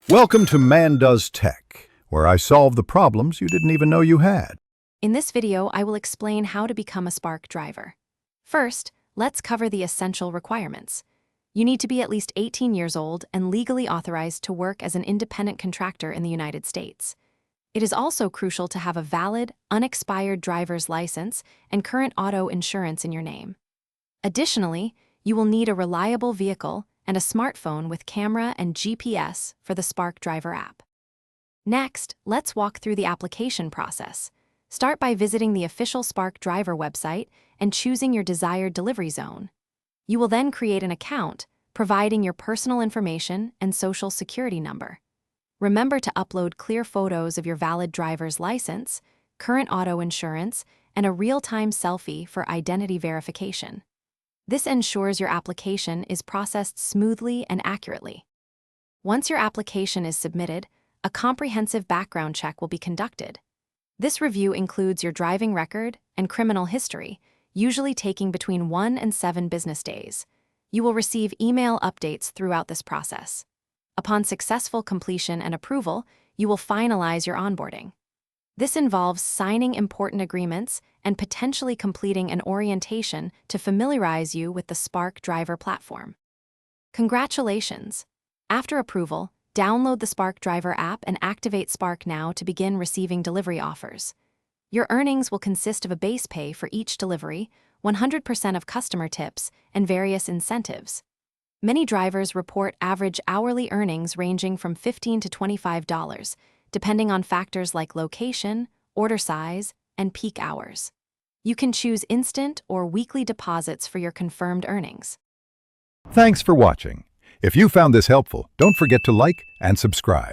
Welcome to Man Does Tech, where I solve the problems you didn't even know you had. In this video, I will explain how to become a Spark driver. First, let's cover the essential requirements. You need to be at least 18 years old and legally authorized to work as an independent contractor in the United States. It is also crucial to have a valid, unexpired driver's license and current auto insurance in your name. Additionally, you will need a reliable vehicle and a smartphone with camera and GPS for the Spark Driver app. Next, let's walk through the application process. Start by visiting the official Spark Driver website and choosing your desired delivery zone. You will then create an account, providing your personal information and social security number. Remember to upload clear photos of your valid driver's license, current auto insurance, and a real-time selfie for identity verification. This ensures your application is processed smoothly and accurately. Once your application is submitted, a comprehensive background check will be conducted. This review includes your driving record and criminal history, usually taking between 1 and 7 business days. You will receive email updates throughout this process. Upon successful completion and approval, you will finalize your onboarding. This involves signing important agreements and potentially completing an orientation to familiarize you with the Spark Driver platform. Congratulations! After approval, download the Spark Driver app and activate Spark now to begin receiving delivery offers. Your earnings will consist of a base pay for each delivery, 100% of customer tips, and various incentives. Many drivers report average hourly earnings ranging from $15 to $25, depending on factors like location, order size, and peak hours. You can choose instant or weekly deposits for your confirmed earnings. Thanks for watching. If you found this helpful, don't forget to like and subscribe.